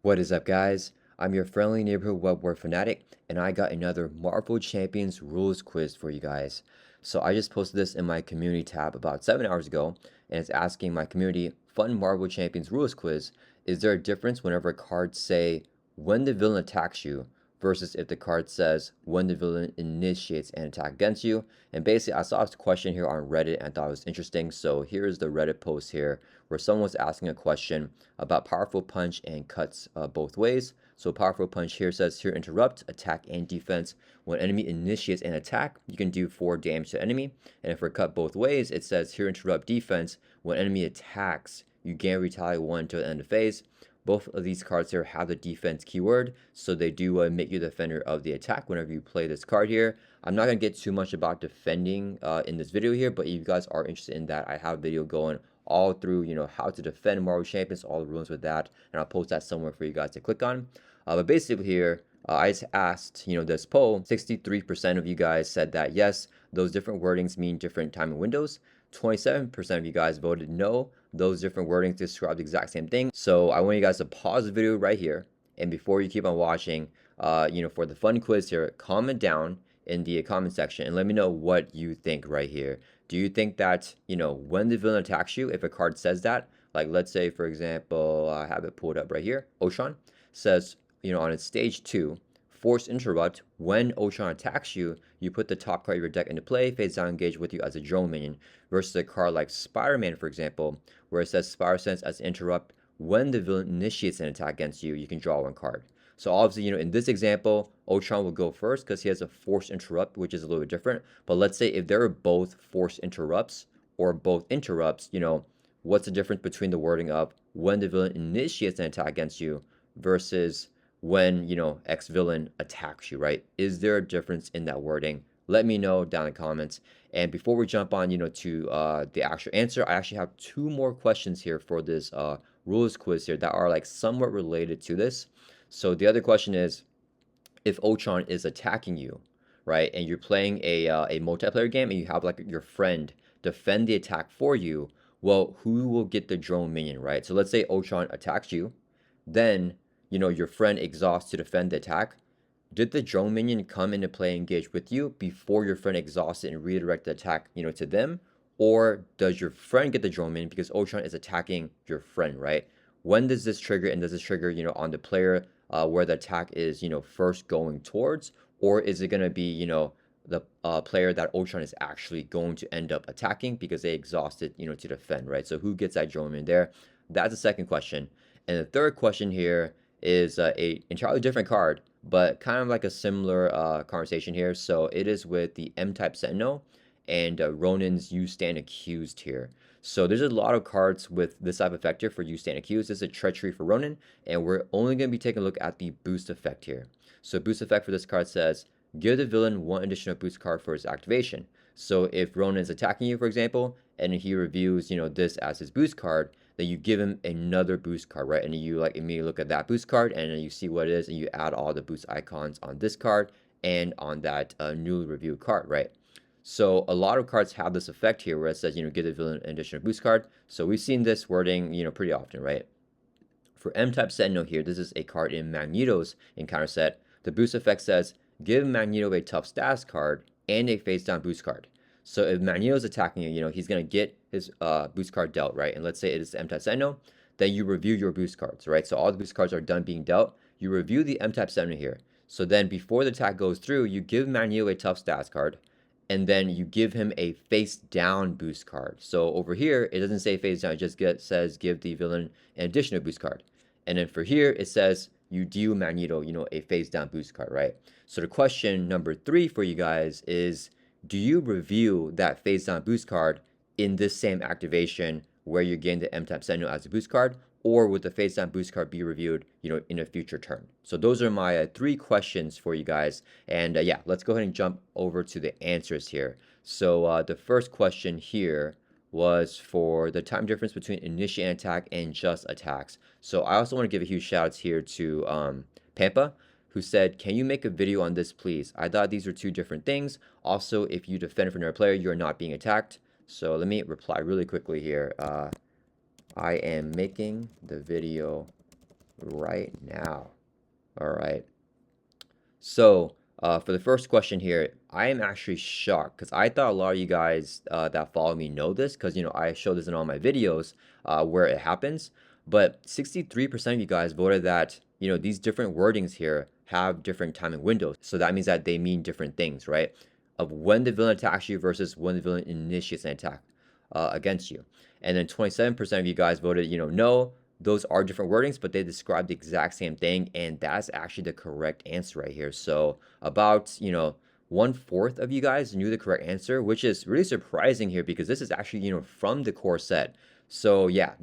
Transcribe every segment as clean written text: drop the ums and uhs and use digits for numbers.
What is up, guys? I'm your friendly neighborhood web word fanatic, and I got another Marvel Champions rules quiz for you guys. So I just posted this in my community tab about 7 hours ago, and it's asking my community, fun Marvel Champions rules quiz, is there a difference whenever cards say when the villain attacks you versus if the card says when the villain initiates an attack against you? And basically, I saw this question here on Reddit and thought it was interesting. So here's the Reddit post here where someone was asking a question about powerful punch and cuts both ways. So powerful punch here says here interrupt, attack, and defense. When enemy initiates an attack, you can do 4 damage to enemy. And for cut both ways, it says here interrupt defense. When enemy attacks, you gain retaliate 1 to the end of phase. Both of these cards here have the defense keyword, so they do make you the defender of the attack whenever you play this card here. I'm not going to get too much about defending in this video here, but if you guys are interested in that, I have a video going all through, how to defend Marvel Champions, all the rules with that, and I'll post that somewhere for you guys to click on. But basically here, I just asked, this poll, 63% of you guys said that yes, those different wordings mean different timing windows. 27% of you guys voted no, those different wordings describe the exact same thing. So I want you guys to pause the video right here, and before you keep on watching, for the fun quiz here, comment down in the comment section and let me know what you think right here. Do you think that, when the villain attacks you, if a card says that, like let's say, for example, I have it pulled up right here, Ultron says, on its stage 2, force interrupt, when Ultron attacks you, you put the top card of your deck into play, face down, engage with you as a drone minion, versus a card like Spider-Man, for example, where it says Spider Sense as interrupt, when the villain initiates an attack against you, you can draw 1 card. So obviously, in this example, Ultron will go first because he has a force interrupt, which is a little bit different. But let's say if there are both force interrupts or both interrupts, what's the difference between the wording of when the villain initiates an attack against you versus when, X villain attacks you, right? Is there a difference in that wording? Let me know down in the comments. And before we jump on, to the actual answer, I actually have 2 more questions here for this rules quiz here that are like somewhat related to this. So the other question is, if Ultron is attacking you, right, and you're playing a multiplayer game and you have like your friend defend the attack for you, well, who will get the drone minion, right? So let's say Ultron attacks you, then, your friend exhausts to defend the attack. Did the drone minion come into play and engage with you before your friend exhausted and redirect the attack, to them? Or does your friend get the drone minion because Ultron is attacking your friend, right? When does this trigger, and does this trigger, on the player where the attack is, first going towards? Or is it going to be, the player that Ultron is actually going to end up attacking because they exhausted, to defend, right? So who gets that drone minion there? That's the second question. And the third question here is a entirely different card, but kind of like a similar conversation here. So it is with the M-type Sentinel and Ronin's You Stand Accused here. So there's a lot of cards with this type of effect here for You Stand Accused. This is a treachery for Ronin, and we're only going to be taking a look at the boost effect here. So boost effect for this card says, give the villain 1 additional boost card for his activation. So if Ronin is attacking you, for example, and he reviews, this as his boost card, then you give him another boost card, right? And you like immediately look at that boost card and then you see what it is, and you add all the boost icons on this card and on that newly reviewed card, right? So a lot of cards have this effect here where it says, give the villain an additional boost card. So we've seen this wording, pretty often, right? For M-type Sentinel here, this is a card in Magneto's encounter set. The boost effect says, give Magneto a tough status card and a face down boost card. So if Magneto's attacking you, he's going to get his boost card dealt, right? And let's say it is the M-type Sentinel, then you review your boost cards, right? So all the boost cards are done being dealt. You review the M-type Sentinel here. So then before the attack goes through, you give Magneto a tough stats card, and then you give him a face down boost card. So over here, it doesn't say face down, it just says give the villain an additional boost card. And then for here, it says you deal Magneto, a face down boost card, right? So the question number 3 for you guys is, do you review that face down boost card in this same activation where you gain the M-type Sentinel as a boost card, or would the face down boost card be reviewed, in a future turn? So those are my 3 questions for you guys. And yeah, let's go ahead and jump over to the answers here. So the first question here was for the time difference between initiate an attack and just attacks. So I also want to give a huge shout out here to Pampa, who said, can you make a video on this, please? I thought these were 2 different things. Also, if you defend for another player, you are not being attacked. So let me reply really quickly here. I am making the video right now. All right. So, for the first question here, I am actually shocked because I thought a lot of you guys that follow me know this because, I show this in all my videos where it happens. But 63% of you guys voted that, these different wordings here have different timing windows. So that means that they mean different things, right? Of when the villain attacks you versus when the villain initiates an attack against you. And then 27% of you guys voted, no, those are different wordings, but they describe the exact same thing, and that's actually the correct answer right here. So about, 1/4 of you guys knew the correct answer, which is really surprising here because this is actually, from the core set. So yeah,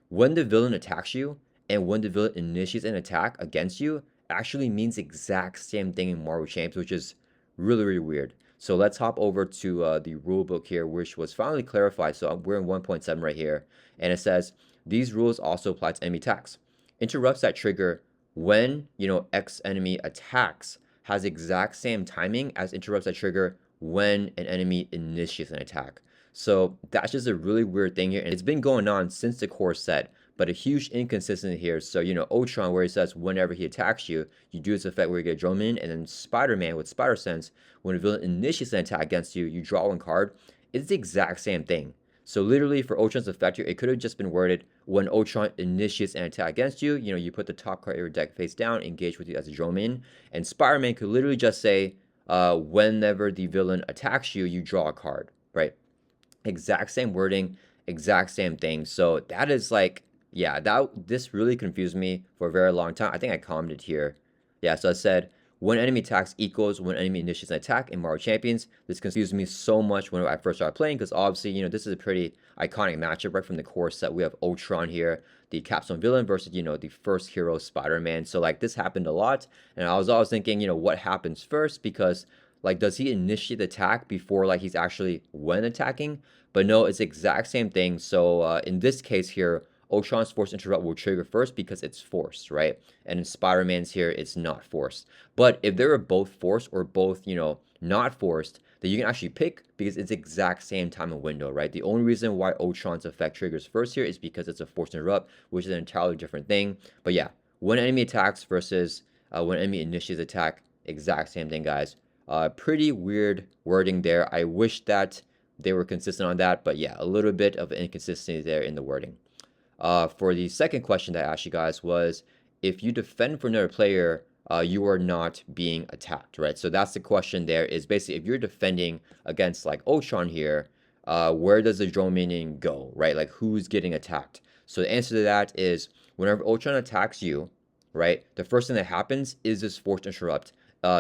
when the villain attacks you and when the villain initiates an attack against you actually means exact same thing in Marvel Champs, which is really, really weird. So let's hop over to the rule book here, which was finally clarified. So we're in 1.7 right here, and it says, these rules also apply to enemy attacks. Interrupts that trigger when, X enemy attacks has exact same timing as interrupts that trigger when an enemy initiates an attack. So that's just a really weird thing here. And it's been going on since the core set, but a huge inconsistency here. So, Ultron, where he says whenever he attacks you, you do this effect where you get drawn in, and then Spider-Man with Spider Sense, when a villain initiates an attack against you, you draw one card. It's the exact same thing. So literally for Ultron's effect here, it could have just been worded when Ultron initiates an attack against you, you put the top card of your deck face down, engage with you as a draw in, and Spider-Man could literally just say, whenever the villain attacks you, you draw a card, right? Exact same wording, exact same thing. So that is like, yeah, this really confused me for a very long time. I think I commented here. Yeah, so I said when enemy attacks equals when enemy initiates an attack in Marvel Champions. This confused me so much when I first started playing because obviously, this is a pretty iconic matchup right from the core set. We have Ultron here, the capstone villain versus, the first hero Spider-Man. So like this happened a lot, and I was always thinking, what happens first, because like, does he initiate the attack before like he's actually when attacking? But no, it's the exact same thing. So in this case here, Ultron's force interrupt will trigger first because it's forced, right? And in Spider-Man's here, it's not forced. But if they were both forced or both, not forced, then you can actually pick because it's the exact same time and window, right? The only reason why Ultron's effect triggers first here is because it's a forced interrupt, which is an entirely different thing. But yeah, when enemy attacks versus when enemy initiates attack, exact same thing, guys. Pretty weird wording there. I wish that they were consistent on that, but yeah, a little bit of inconsistency there in the wording. For the second question that I asked you guys was, if you defend for another player, you are not being attacked, right? So that's the question there, is basically if you're defending against like Ultron here, where does the drone minion go, right? Like who's getting attacked? So the answer to that is whenever Ultron attacks you, right, the first thing that happens is this forced interrupt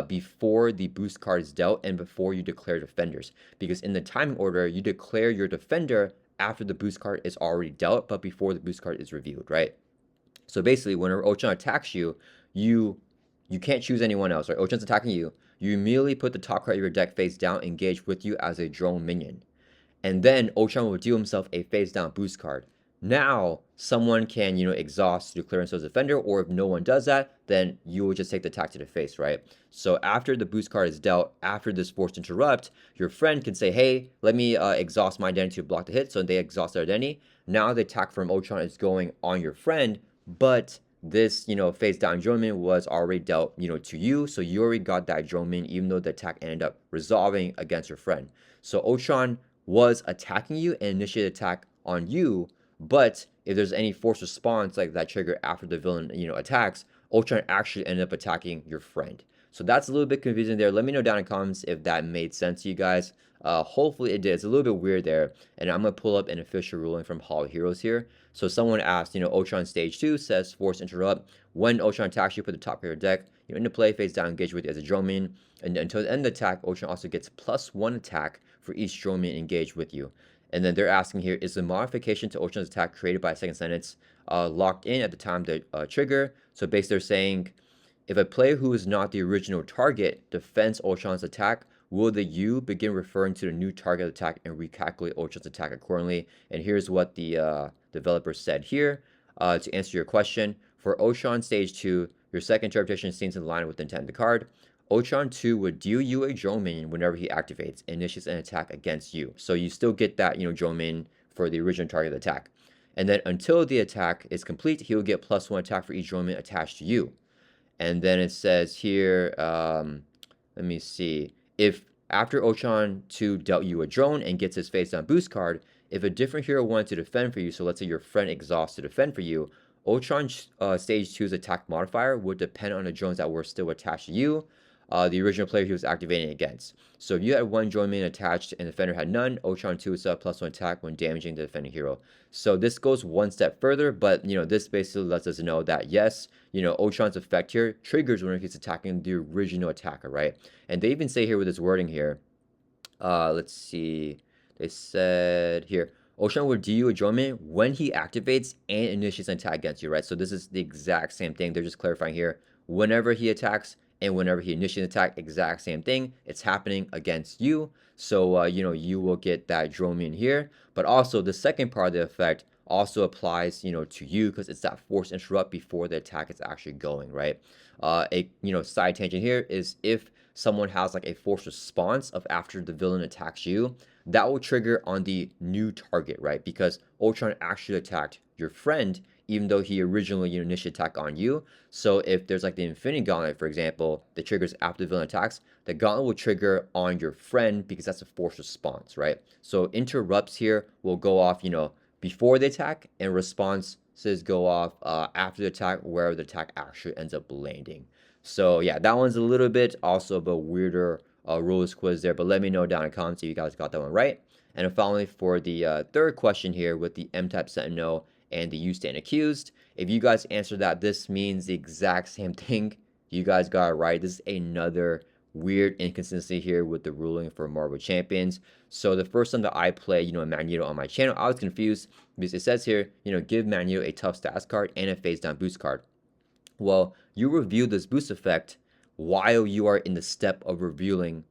before the boost card is dealt and before you declare defenders. Because in the timing order, you declare your defender after the boost card is already dealt, but before the boost card is revealed, right? So basically, whenever Ultron attacks you, you can't choose anyone else, right? Ultron's attacking you. You immediately put the top card of your deck face down, engage with you as a drone minion. And then Ultron will deal himself a face down boost card. Now, someone can, exhaust to declare themselves defender, or if no one does that, then you will just take the attack to the face, right? So after the boost card is dealt, after this forced interrupt, your friend can say, hey, let me exhaust my identity to block the hit, so they exhaust their identity. Now the attack from Ultron is going on your friend, but this, face down drone was already dealt, to you, so you already got that drone, even though the attack ended up resolving against your friend. So Ultron was attacking you and initiated attack on you, but if there's any force response like that trigger after the villain, attacks, Ultron actually ended up attacking your friend. So that's a little bit confusing there. Let me know down in the comments if that made sense to you guys. Hopefully it did. It's a little bit weird there, and I'm gonna pull up an official ruling from Hollow Heroes here. So someone asked, Ultron stage 2 says force interrupt. When Ultron attacks you, put the top of your deck, into play, face down, engage with you as a drone minion, and until the end of the attack, Ultron also gets +1 attack for each drone minion engaged with you. And then they're asking here, is the modification to Ultron's attack created by a second sentence locked in at the time of the trigger? So basically they're saying, if a player who is not the original target defends Ultron's attack, will the U begin referring to the new target attack and recalculate Ultron's attack accordingly? And here's what the developer said here to answer your question. For Ultron Stage 2, your second interpretation seems in line with the intent of the card. Ultron 2 would deal you a drone minion whenever he activates and initiates an attack against you. So you still get that, drone minion for the original target attack. And then until the attack is complete, he will get +1 attack for each drone attached to you. And then it says here, let me see. If after Ultron 2 dealt you a drone and gets his face down boost card, if a different hero wanted to defend for you, so let's say your friend exhausts to defend for you, Ultron stage 2's attack modifier would depend on the drones that were still attached to you, the original player he was activating against. So if you had one drone main attached and the defender had none, Ultron 2 is a +1 attack when damaging the defending hero. So this goes one step further, but this basically lets us know that yes, Ultron's effect here triggers when he's attacking the original attacker, right? And they even say here with this wording here, let's see, they said here, Ultron will do you a drone main when he activates and initiates an attack against you, right? So this is the exact same thing. They're just clarifying here. Whenever he attacks and whenever he initiates an attack, exact same thing. It's happening against you. So, you will get that drone main here. But also the second part of the effect also applies, to you because it's that force interrupt before the attack is actually going, right? Side tangent here is if someone has like a force response of after the villain attacks you, that will trigger on the new target, right? Because Ultron actually attacked your friend, even though he originally initiated attack on you. So if there's like the Infinity Gauntlet, for example, that triggers after the villain attacks, the gauntlet will trigger on your friend because that's a force response, right? So interrupts here will go off, before the attack, and responses go off after the attack, where the attack actually ends up landing. So yeah, that one's a little bit also of a weirder rules quiz there, but let me know down in the comments if you guys got that one right. And finally, for the third question here with the M-type Sentinel and the You Stand Accused, if you guys answer that, this means the exact same thing. You guys got it right. This is another weird inconsistency here with the ruling for Marvel Champions. So the first time that I play, Magneto on my channel, I was confused because it says here, give Magneto a tough stats card and a face down boost card. Well, you review this boost effect while you are in the step of reviewing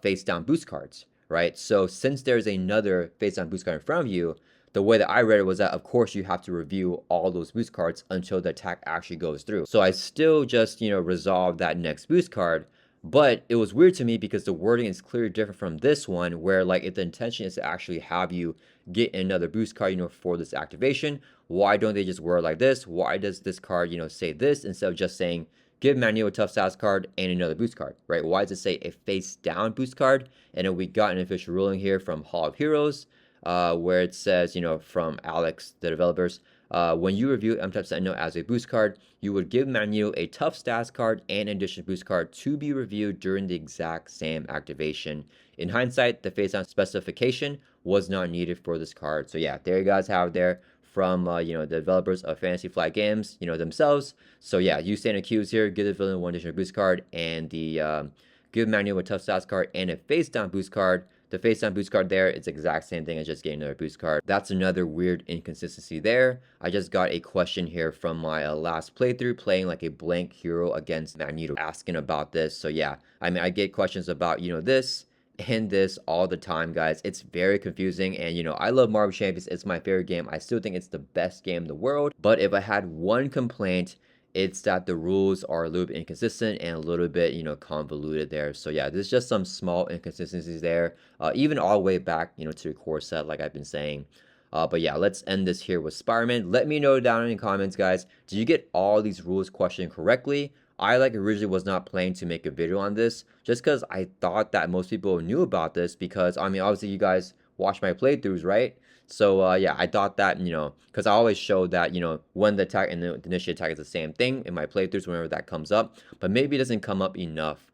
face down boost cards, right? So since there's another face down boost card in front of you, the way that I read it was that of course you have to review all those boost cards until the attack actually goes through. So I still just, resolved that next boost card, but it was weird to me because the wording is clearly different from this one where like if the intention is to actually have you get another boost card, for this activation, why don't they just word like this? Why does this card, say this instead of just saying give Magneto a tough stats card and another boost card, right? Why does it say a face down boost card? And then we got an official ruling here from Hall of Heroes, where it says, from Alex, the developers, when you review M-Type Sentinel as a boost card, you would give Magneto a tough stats card and an additional boost card to be reviewed during the exact same activation. In hindsight, the face down specification was not needed for this card. So yeah, there you guys have it there from the developers of Fantasy Flight Games, themselves. So yeah, you stand accused here, give the villain one additional boost card, and the give Magneto a tough stats card and a face down boost card. The face down boost card there, it's the exact same thing as just getting another boost card. That's another weird inconsistency there. I just got a question here from my last playthrough playing like a blank hero against Magneto asking about this. So yeah, I get questions about, this and this all the time, guys. It's very confusing, and I love Marvel Champions. It's my favorite game. I still think it's the best game in the world, but if I had one complaint, it's that the rules are a little bit inconsistent and a little bit, convoluted there. So yeah, there's just some small inconsistencies there, even all the way back, to the core set, like I've been saying. But yeah, let's end this here with Spider-Man. Let me know down in the comments, guys. Did you get all these rules questioned correctly? I originally was not planning to make a video on this just because I thought that most people knew about this because, obviously you guys watch my playthroughs, right? So yeah, I thought that, because I always show that, when the attack and the initiate attack is the same thing in my playthroughs whenever that comes up, but maybe it doesn't come up enough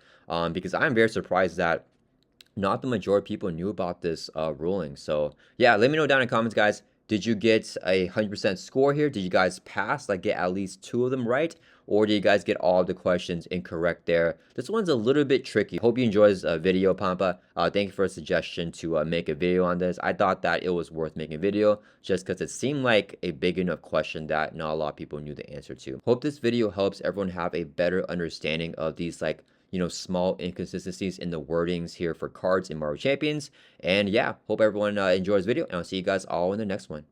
because I'm very surprised that not the majority of people knew about this ruling. So yeah, let me know down in the comments, guys. Did you get a 100% score here? Did you guys pass, get at least 2 of them right? Or did you guys get all the questions incorrect there? This one's a little bit tricky. Hope you enjoyed this video, Pampa. Thank you for a suggestion to make a video on this. I thought that it was worth making a video just because it seemed like a big enough question that not a lot of people knew the answer to. Hope this video helps everyone have a better understanding of these small inconsistencies in the wordings here for cards in Marvel Champions. And yeah, hope everyone enjoys the video, and I'll see you guys all in the next one.